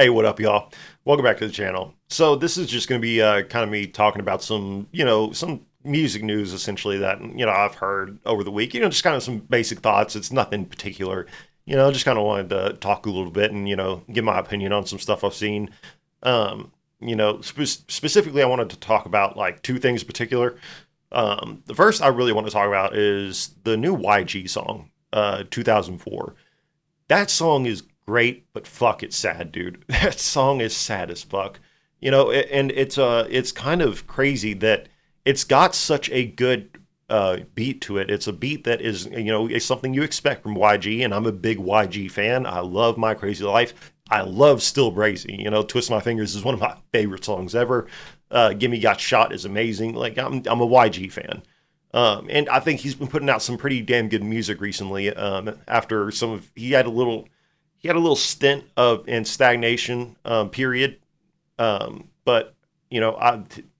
Hey, what up, y'all? Welcome back to the channel. So this is just going to be kind of me talking about some, some music news essentially that, I've heard over the week. Just kind of some basic thoughts. It's nothing particular. Just kind of wanted to talk a little bit and, give my opinion on some stuff I've seen. Specifically, I wanted to talk about like two things in particular. The first I really want to talk about is the new YG song, 2004. That song is great, but fuck, it's sad, dude. That song is sad as fuck. And it's kind of crazy that it's got such a good beat to it. It's a beat that is, is something you expect from YG, and I'm a big YG fan. I love My Crazy Life. I love Still Brazy. Twist My Fingers is one of my favorite songs ever. Gimme Got Shot is amazing. Like I'm a YG fan. And I think he's been putting out some pretty damn good music recently. After he had a little stint of in stagnation period. But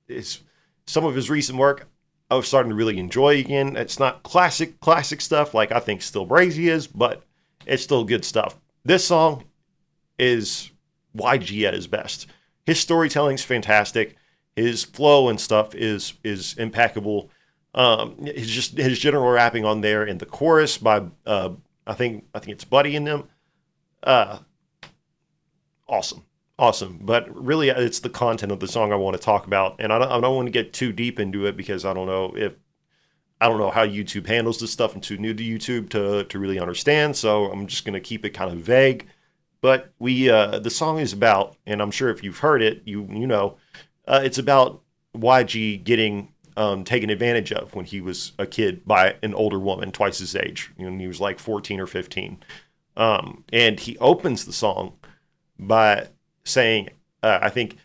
it's some of his recent work I was starting to really enjoy again. It's not classic stuff like I think Still Brazy is, but it's still good stuff. This song is YG at his best. His storytelling's fantastic. His flow and stuff is impeccable. His general rapping on there in the chorus by I think it's Buddy in them. Uh, awesome. But really, it's the content of the song I want to talk about, and I don't want to get too deep into it because I don't know how YouTube handles this stuff. I'm too new to YouTube to really understand, so I'm just gonna keep it kind of vague. But the song is about, and I'm sure if you've heard it, it's about YG getting taken advantage of when he was a kid by an older woman twice his age. He was like 14 or 15. And he opens the song by saying, I think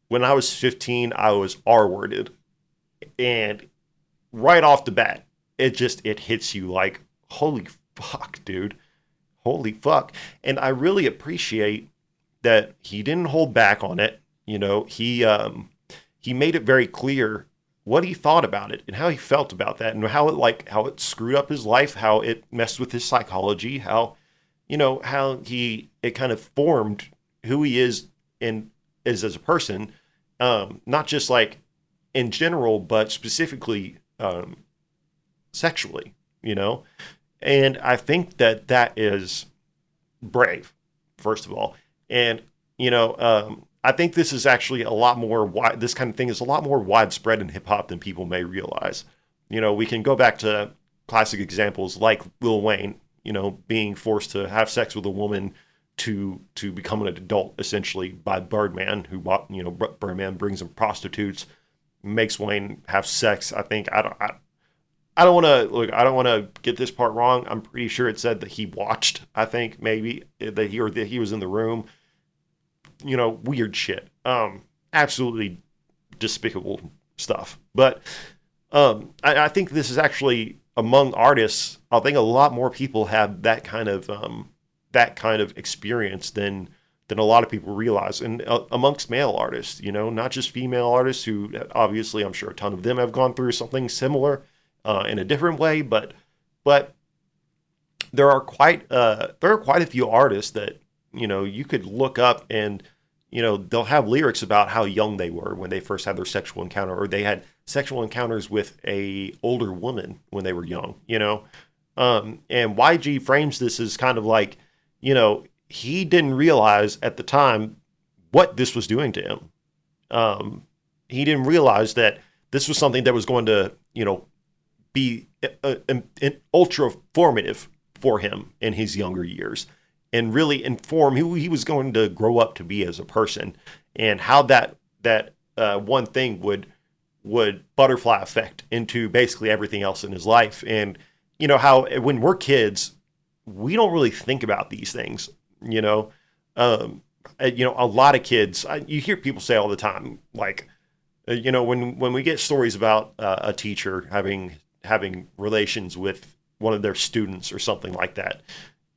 when I was 15, I was R-worded. And right off the bat, it hits you like, holy fuck, dude. Holy fuck. And I really appreciate that he didn't hold back on it. He made it very clear what he thought about it and how he felt about that and how it screwed up his life, how it messed with his psychology, how it kind of formed who he is and is as a person, not just like in general, but specifically sexually, And I think that is brave, first of all. And, I think this is actually a lot more this kind of thing is a lot more widespread in hip hop than people may realize. We can go back to classic examples like Lil Wayne, being forced to have sex with a woman to become an adult, essentially by Birdman, who Birdman brings him prostitutes, makes Wayne have sex. I think I don't want to look. I don't want to get this part wrong. I'm pretty sure it said that he watched. I think maybe that he was in the room. Weird shit. Absolutely despicable stuff. But I think this is actually among artists. I think a lot more people have that kind of experience than a lot of people realize. And amongst male artists, not just female artists who obviously I'm sure a ton of them have gone through something similar in a different way. But there are quite a few artists that you could look up and they'll have lyrics about how young they were when they first had their sexual encounter, or they had sexual encounters with a older woman when they were young, and YG frames this as kind of like, he didn't realize at the time what this was doing to him. He didn't realize that this was something that was going to, be an ultra formative for him in his younger years, and really inform who he was going to grow up to be as a person, and how that one thing would butterfly effect into basically everything else in his life. And how when we're kids, we don't really think about these things. A lot of kids, you hear people say all the time, like, when we get stories about a teacher having relations with one of their students or something like that,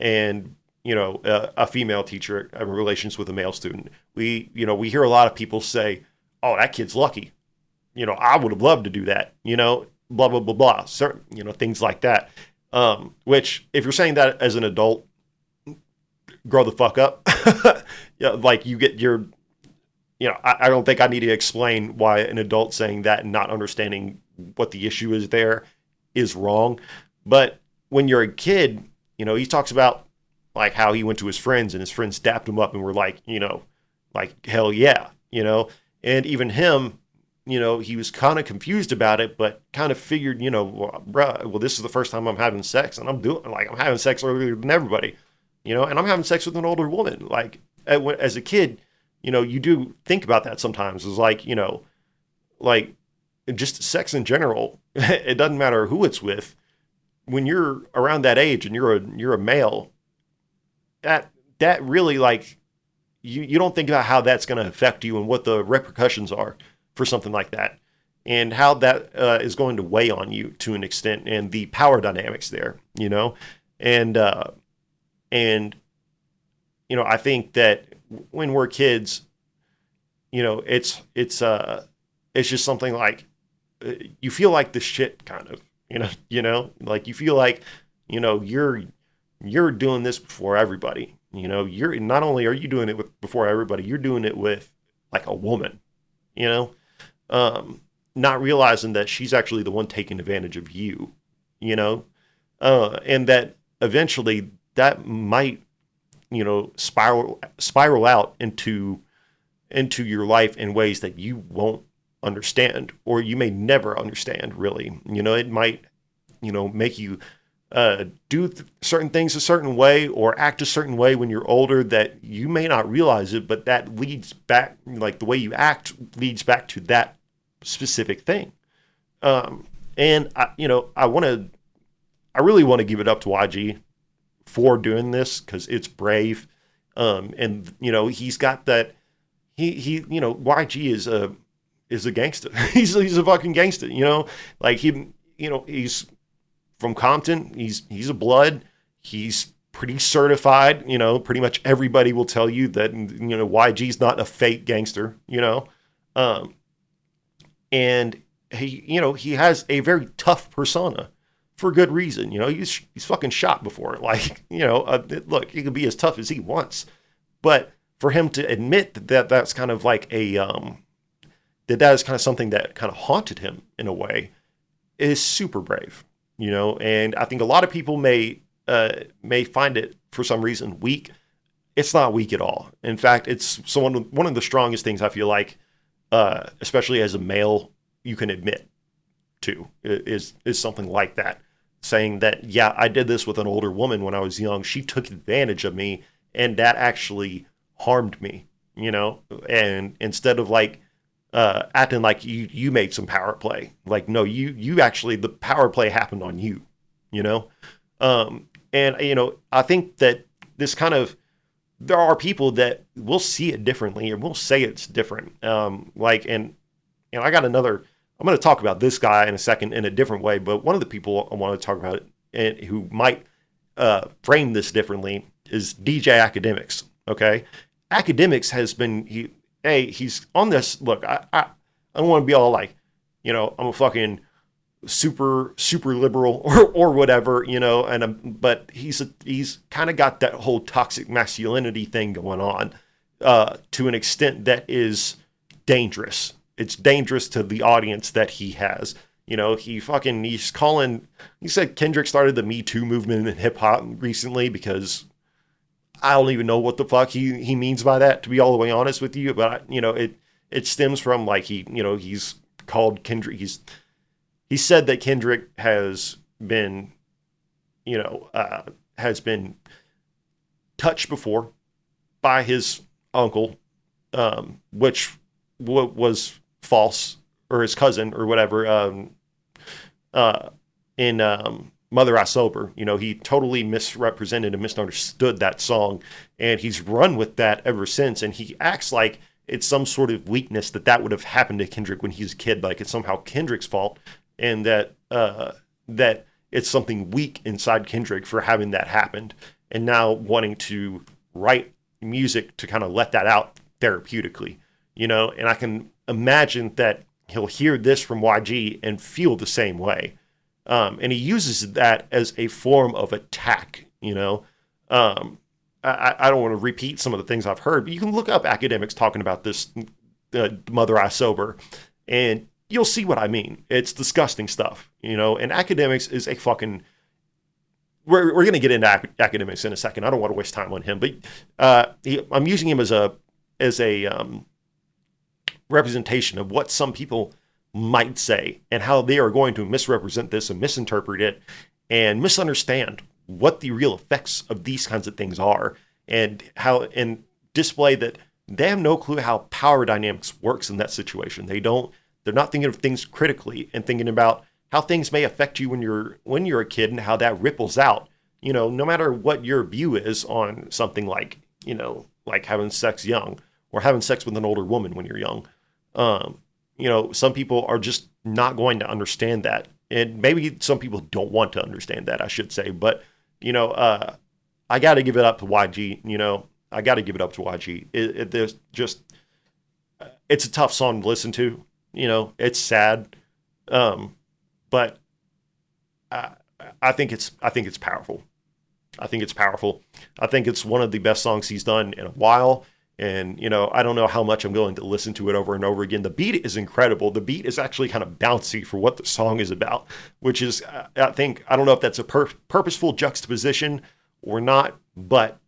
and a female teacher having relations with a male student, we hear a lot of people say, "Oh, that kid's lucky." I would have loved to do that. Blah blah blah blah. Certain things like that. Which, if you're saying that as an adult, grow the fuck up. Yeah, like you get your, I don't think I need to explain why an adult saying that and not understanding what the issue is there is wrong. But when you're a kid, he talks about like how he went to his friends and his friends dapped him up and were like, like hell yeah, and even him, he was kind of confused about it, but kind of figured, well, bruh, well, this is the first time I'm having sex, and I'm having sex earlier than everybody, and I'm having sex with an older woman. Like as a kid, you do think about that sometimes. It's like, like just sex in general. It doesn't matter who it's with. When you're around that age and you're a male, that really like you don't think about how that's going to affect you and what the repercussions are for something like that, and how that is going to weigh on you to an extent, and the power dynamics there, and and I think that when we're kids, it's just something like you feel like the shit kind of, like you feel like, you're doing this before everybody. You're not only are you doing it before everybody, you're doing it with like a woman, you know, not realizing that she's actually the one taking advantage of you, and that eventually that might, spiral out into your life in ways that you won't understand, or you may never understand really. It might, make you do certain things a certain way or act a certain way when you're older that you may not realize it, but that leads back, like the way you act leads back to that specific thing. And I really want to give it up to YG for doing this because it's brave. And he's got that, YG is a gangster. he's a fucking gangster, like he's from Compton. He's a blood. He's pretty certified. Pretty much everybody will tell you that, YG's not a fake gangster, and he has a very tough persona for good reason. He's fucking shot before. Like, look, he can be as tough as he wants, but for him to admit that that's kind of like that is kind of something that kind of haunted him in a way is super brave. And I think a lot of people may find it for some reason weak. It's not weak at all. In fact, it's one of the strongest things I feel like, especially as a male, you can admit to is something like that. Saying that, yeah, I did this with an older woman when I was young. She took advantage of me, and that actually harmed me. And instead of like acting like you made some power play. Like, no, you actually, the power play happened on you, and, I think that this kind of, there are people that will see it differently or will say it's different. And I got another, I'm going to talk about this guy in a second in a different way, but one of the people I want to talk about and who might frame this differently is DJ Akademiks. Okay. Akademiks has been, he's on this. Look, I don't want to be all like, I'm a fucking super liberal or whatever, but he's kind of got that whole toxic masculinity thing going on to an extent that is dangerous. It's dangerous to the audience that he has. He said Kendrick started the Me Too movement in hip hop recently because I don't even know what the fuck he means by that, to be all the way honest with you. But it stems from like he's called Kendrick. He said that Kendrick has been touched before by his uncle, which was false, or his cousin or whatever. In Mother I Sober, he totally misrepresented and misunderstood that song, and he's run with that ever since. And he acts like it's some sort of weakness that would have happened to Kendrick when he was a kid, like it's somehow Kendrick's fault, and that it's something weak inside Kendrick for having that happened, and now wanting to write music to kind of let that out therapeutically, And I can imagine that he'll hear this from YG and feel the same way. And he uses that as a form of attack, I don't want to repeat some of the things I've heard, but you can look up Akademiks talking about this Mother I Sober, and you'll see what I mean. It's disgusting stuff, you know. And Akademiks is a fucking. We're going to get into Akademiks in a second. I don't want to waste time on him, but I'm using him as a representation of what some people might say and how they are going to misrepresent this and misinterpret it and misunderstand what the real effects of these kinds of things are, and display that they have no clue how power dynamics works in that situation. They're not thinking of things critically and thinking about how things may affect you when you're a kid and how that ripples out. You know, no matter what your view is on something like, you know, like having sex young or having sex with an older woman when you're young. You know, some people are just not going to understand that. And maybe some people don't want to understand that, I should say. But, you know, I got to give it up to YG. You know, I got to give it up to YG. It's a tough song to listen to. You know, it's sad. But I think it's powerful. I think it's powerful. I think it's one of the best songs he's done in a while. And, you know, I don't know how much I'm going to listen to it over and over again. The beat is incredible. The beat is actually kind of bouncy for what the song is about, which is, I don't know if that's a purposeful juxtaposition or not, but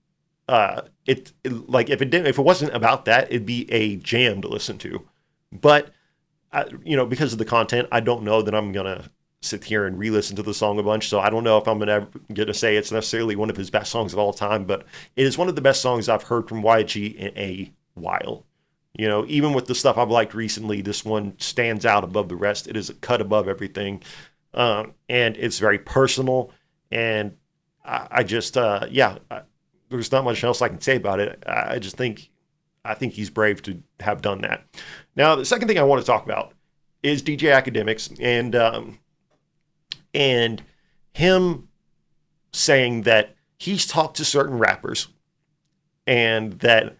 if it wasn't about that, it'd be a jam to listen to. But, you know, because of the content, I don't know that I'm going to sit here and re-listen to the song a bunch. So I don't know if I'm going to say it's necessarily one of his best songs of all time, but it is one of the best songs I've heard from YG in a while. You know, even with the stuff I've liked recently, this one stands out above the rest. It is a cut above everything. And it's very personal. And there's not much else I can say about it. I think he's brave to have done that. Now, the second thing I want to talk about is DJ Akademiks and him saying that he's talked to certain rappers and that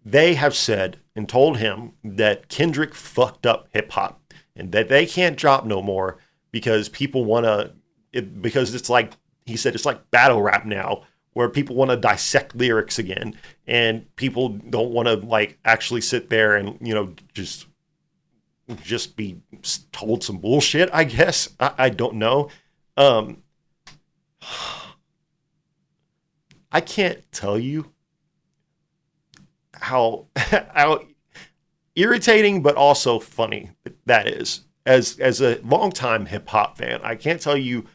they have said and told him that Kendrick fucked up hip hop and that they can't drop no more because people want to, because it's like, he said, it's like battle rap now where people want to dissect lyrics again and people don't want to like actually sit there and, you know, just be told some bullshit, I guess. I don't know. I can't tell you how irritating but also funny that is. As a longtime hip hop fan, I can't tell you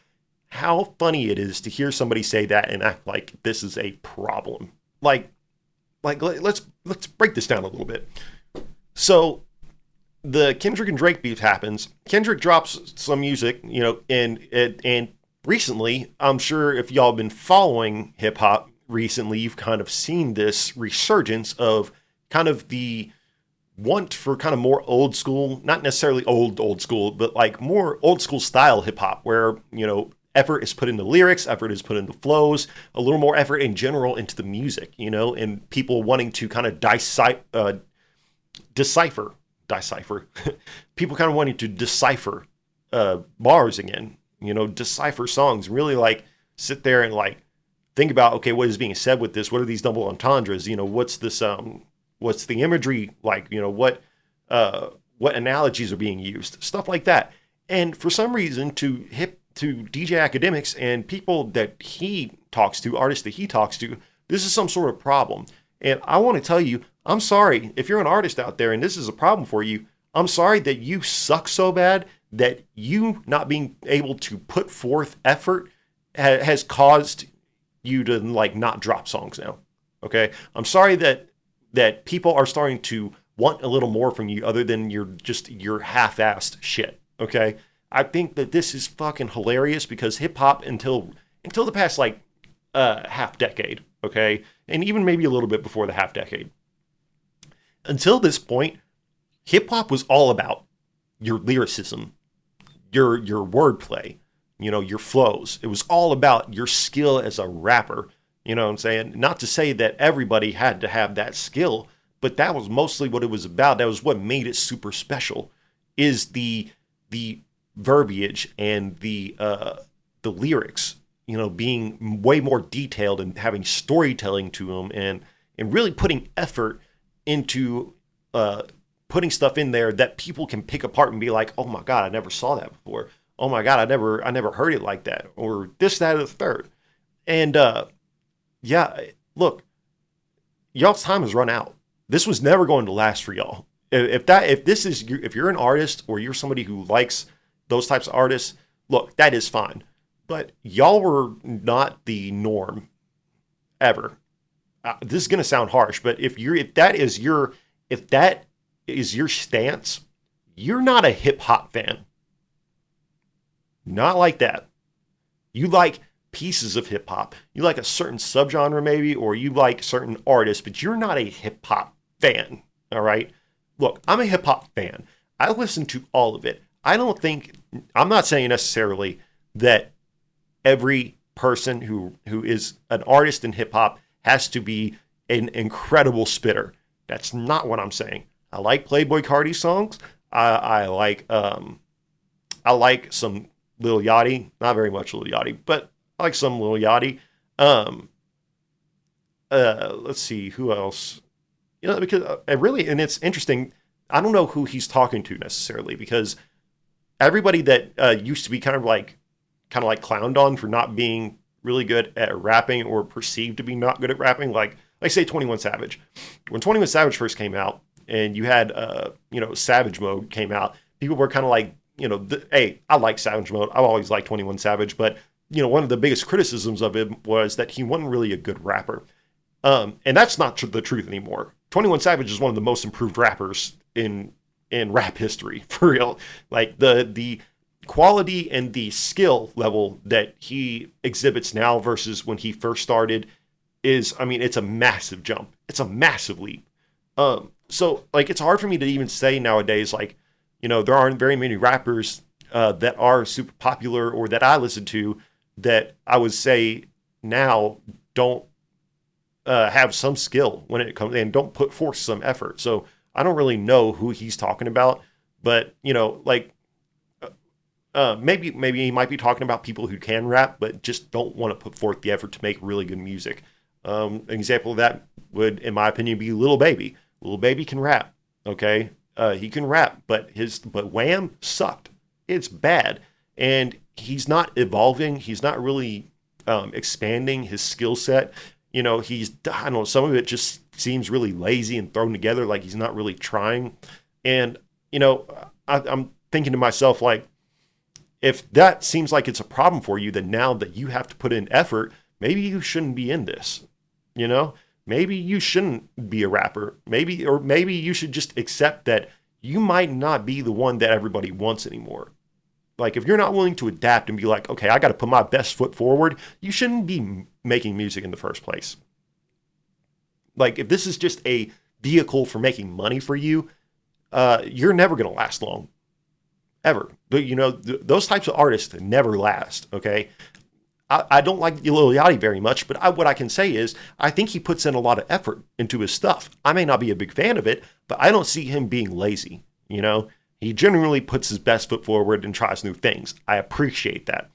how funny it is to hear somebody say that and act like this is a problem. Like let's break this down a little bit. So the Kendrick and Drake beef happens. Kendrick drops some music, you know, and recently, I'm sure if y'all been following hip hop recently, you've kind of seen this resurgence of kind of the want for kind of more old school, not necessarily old school, but like more old school style hip hop where, you know, effort is put into lyrics, effort is put into flows, a little more effort in general into the music, you know, and people wanting to kind of decipher people kind of wanting to decipher bars again, you know, decipher songs, really like sit there and like think about, okay, what is being said with this? What are these double entendres? You know, what's this, what's the imagery like, you know, what analogies are being used, stuff like that. And for some reason to DJ Akademiks and people that he talks to, artists that he talks to, this is some sort of problem. And I want to tell you, I'm sorry if you're an artist out there and this is a problem for you. I'm sorry that you suck so bad that you not being able to put forth effort has caused you to like not drop songs now. Okay. I'm sorry that people are starting to want a little more from you other than your half-assed shit. Okay. I think that this is fucking hilarious because hip hop until the past like half decade. Okay. And even maybe a little bit before the half decade. Until this point, hip hop was all about your lyricism, your wordplay, you know, your flows. It was all about your skill as a rapper. You know what I'm saying? Not to say that everybody had to have that skill, but that was mostly what it was about. That was what made it super special, is the verbiage and the lyrics. being way more detailed and having storytelling to them, and really putting effort into putting stuff in there that people can pick apart and be like, oh my God, I never saw that before. Oh my God, I never heard it like that, or this, that, or the third. And yeah, look, y'all's time has run out. This was never going to last for y'all. If you're an artist or you're somebody who likes those types of artists, look, that is fine. But y'all were not the norm ever. This is gonna sound harsh, but if that is your stance, you're not a hip hop fan. Not like that. You like pieces of hip hop. You like a certain subgenre maybe, or you like certain artists, but you're not a hip hop fan. All right. Look, I'm a hip hop fan. I listen to all of it. I'm not saying necessarily that every person who is an artist in hip hop has to be an incredible spitter. That's not what I'm saying. I like Playboi Carti songs. I like some Lil Yachty. Not very much Lil Yachty, but I like some Lil Yachty. Let's see who else. Because and it's interesting. I don't know who he's talking to necessarily, because everybody that used to be kind of like clowned on for not being really good at rapping, or perceived to be not good at rapping, like say 21 Savage. When 21 Savage first came out, and you had Savage Mode came out, people were kind of like, hey, I like Savage Mode. I've always liked 21 Savage, but one of the biggest criticisms of him was that he wasn't really a good rapper. And that's not the truth anymore. 21 Savage is one of the most improved rappers in rap history, for real. Like the quality and the skill level that he exhibits now versus when he first started it's a massive jump. It's a massive leap. So like, it's hard for me to even say nowadays, like, there aren't very many rappers that are super popular or that I listen to that I would say now don't have some skill when it comes, and don't put forth some effort. So I don't really know who he's talking about, but maybe he might be talking about people who can rap but just don't want to put forth the effort to make really good music. An example of that would, in my opinion, be Lil Baby. Lil Baby can rap, okay? He can rap, but Wham sucked. It's bad, and he's not evolving. He's not really expanding his skill set. I don't know, some of it just seems really lazy and thrown together, like he's not really trying. And I'm thinking to myself, like, if that seems like it's a problem for you, then now that you have to put in effort, maybe you shouldn't be in this. Maybe you shouldn't be a rapper. Maybe you should just accept that you might not be the one that everybody wants anymore. Like, if you're not willing to adapt and be like, okay, I got to put my best foot forward, you shouldn't be making music in the first place. Like, if this is just a vehicle for making money for you, you're never going to last long. Ever. But, those types of artists never last, okay? I don't like Lil Yachty very much, but what I can say is I think he puts in a lot of effort into his stuff. I may not be a big fan of it, but I don't see him being lazy, He generally puts his best foot forward and tries new things. I appreciate that,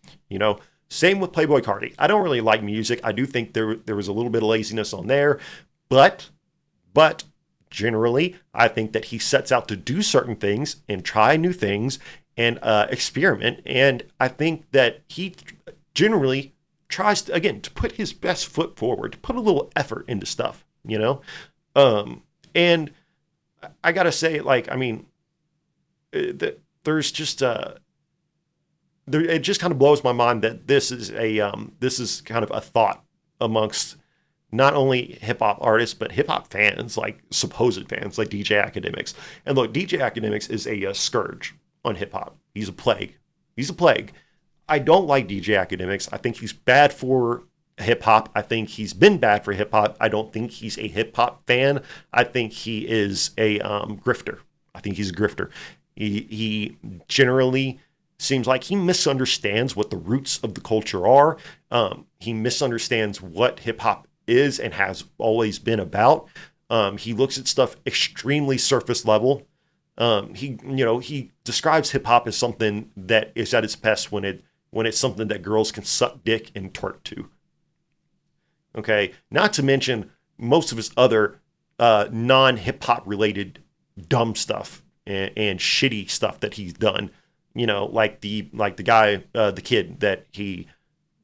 Same with Playboi Carti. I don't really like music. I do think there was a little bit of laziness on there, but generally, I think that he sets out to do certain things and try new things and experiment. And I think that he generally tries to, again, to put his best foot forward, to put a little effort into stuff, and I gotta say, like, there's just it just kind of blows my mind that this is kind of a thought amongst not only hip hop artists, but hip hop fans, like supposed fans, like DJ Akademiks. And look, DJ Akademiks is a scourge on hip hop. He's a plague. I don't like DJ Akademiks. I think he's bad for hip hop. I think he's been bad for hip hop. I don't think he's a hip hop fan. I think he is a grifter. I think he's a grifter. He generally seems like he misunderstands what the roots of the culture are. He misunderstands what hip hop is and has always been about. He looks at stuff extremely surface level. He describes hip hop as something that is at its best when when it's something that girls can suck dick and twerk to. Okay, not to mention most of his other non-hip hop related dumb stuff and shitty stuff that he's done. You know, like the guy, the kid that he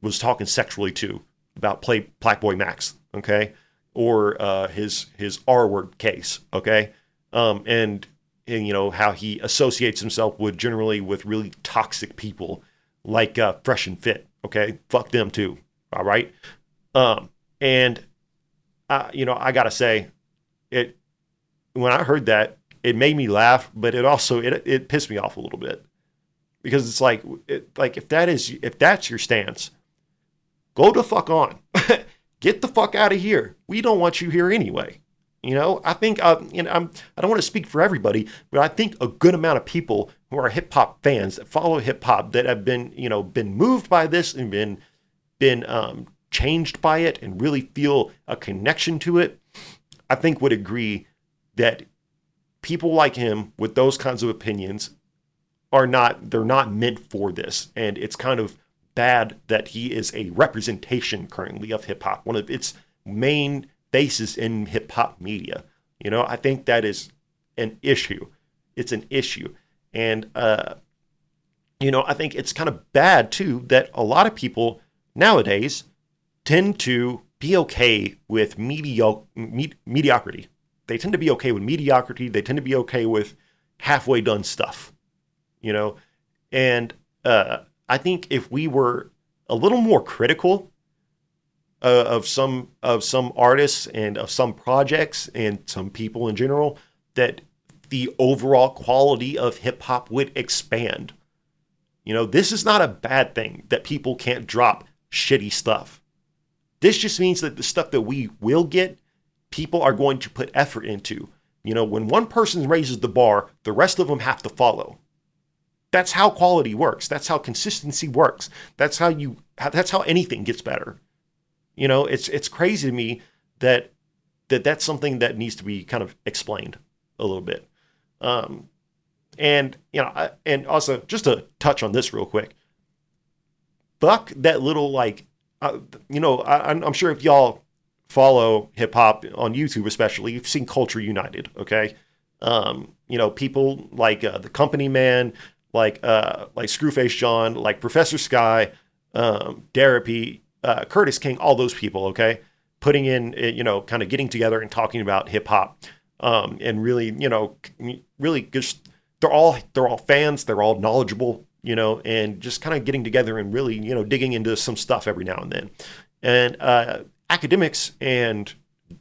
was talking sexually to about Black Boy Max. Okay, or his R word case. Okay, and you know how he associates himself with really toxic people like Fresh and Fit. Okay, fuck them too. All right. And you know, I gotta say, it when I heard that, it made me laugh, but it also it pissed me off a little bit because it's like if that's your stance, go the fuck on, get the fuck out of here. We don't want you here anyway. You know, I think I don't want to speak for everybody, but I think a good amount of people who are hip hop fans that follow hip hop that have been moved by this and been changed by it and really feel a connection to it, I think would agree that people like him with those kinds of opinions they're not meant for this. And it's kind of bad that he is a representation currently of hip hop, one of its main faces in hip hop media. You know, I think that is an issue. It's an issue. And, you know, I think it's kind of bad too that a lot of people nowadays tend to be okay with mediocrity. They tend to be okay with mediocrity. They tend to be okay with halfway done stuff, you know? And I think if we were a little more critical of some artists and of some projects and some people in general, that the overall quality of hip hop would expand. You know, this is not a bad thing that people can't drop shitty stuff. This just means that the stuff that we will get, people are going to put effort into. You know, when one person raises the bar, the rest of them have to follow. That's how quality works. That's how consistency works. That's how anything gets better. You know, it's crazy to me that's something that needs to be kind of explained a little bit. And you know, and also just to touch on this real quick. Fuck that little you know, I'm sure if y'all follow hip hop on YouTube, especially, you've seen Culture United. Okay, you know, people like the Company Man, like Screwface John, like Professor Sky, Darapy, Curtis King, all those people. Okay, putting in, you know, kind of getting together and talking about hip hop, and really, you know, really just they're all fans, they're all knowledgeable. You know, and just kind of getting together and really, you know, digging into some stuff every now and then. And Akademiks and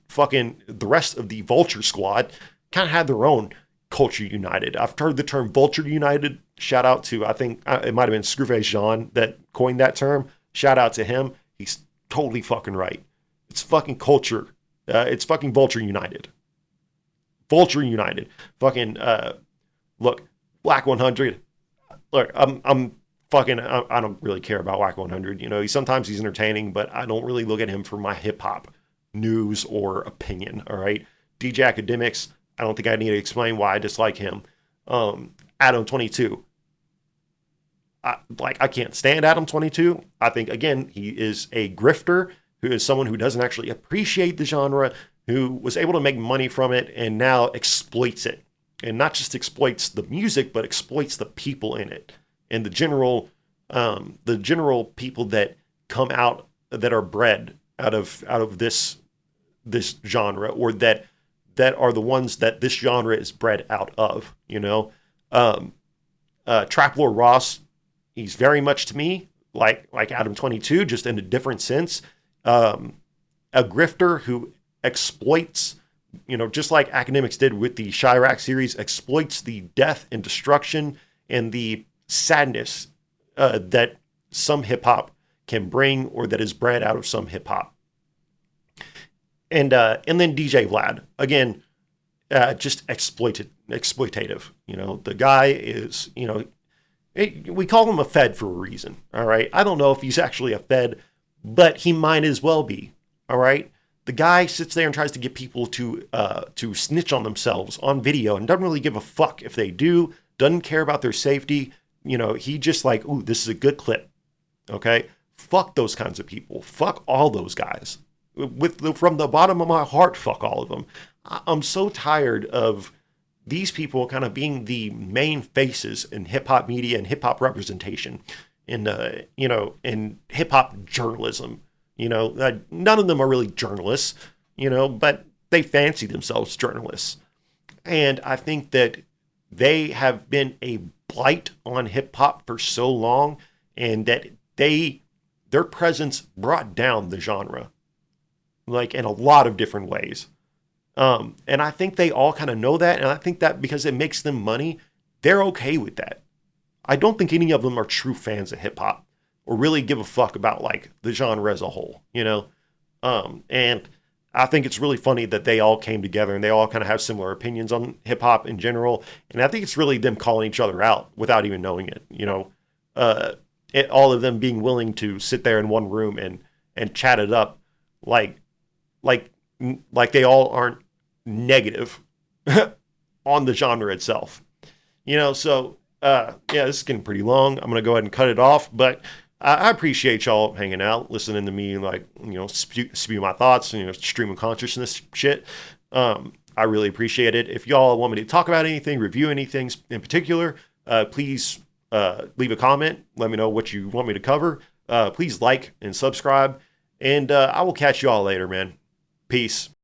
fucking the rest of the Vulture Squad kind of had their own Culture United. I've heard the term Vulture United. Shout out to, I think it might have been Screwface John that coined that term. Shout out to him. He's totally fucking right. It's fucking culture. It's fucking Vulture United. Vulture United. Fucking, look, Black 100. Look, I'm fucking, I don't really care about Whack 100. You know, sometimes he's entertaining, but I don't really look at him for my hip hop news or opinion. All right. DJ Akademiks, I don't think I need to explain why I dislike him. Adam 22. I can't stand Adam 22. I think, again, he is a grifter who is someone who doesn't actually appreciate the genre, who was able to make money from it and now exploits it. And not just exploits the music, but exploits the people in it and the general people that come out that are bred out of this genre, or that are the ones that this genre is bred out of. You know, Trap Lord Ross, he's very much to me like Adam 22, just in a different sense. A grifter who exploits. You know, just like Akademiks did with the Chirac series, exploits the death and destruction and the sadness that some hip hop can bring, or that is bred out of some hip hop. And then DJ Vlad, again, just exploitative. You know, the guy is, you know, we call him a Fed for a reason. All right, I don't know if he's actually a Fed, but he might as well be. All right. The guy sits there and tries to get people to snitch on themselves on video and doesn't really give a fuck if they do, doesn't care about their safety. You know, he just like, ooh, this is a good clip. Okay, fuck those kinds of people. Fuck all those guys. From the bottom of my heart, fuck all of them. I'm so tired of these people kind of being the main faces in hip hop media and hip hop representation, in in hip hop journalism. None of them are really journalists, but they fancy themselves journalists, and I think that they have been a blight on hip hop for so long, and that their presence brought down the genre, like in a lot of different ways. And I think they all kind of know that. And I think that because it makes them money, they're okay with that. I don't think any of them are true fans of hip hop or really give a fuck about like the genre as a whole. And I think it's really funny that they all came together and they all kind of have similar opinions on hip hop in general. And I think it's really them calling each other out without even knowing it. Uh, all of them being willing to sit there in one room and chat it up like like like they all aren't negative on the genre itself. So yeah, this is getting pretty long. I'm gonna go ahead and cut it off, but I appreciate y'all hanging out, listening to me, like spew my thoughts, stream of consciousness shit. I really appreciate it. If y'all want me to talk about anything, review anything in particular, please leave a comment. Let me know what you want me to cover. Please like and subscribe, and I will catch you all later, man. Peace.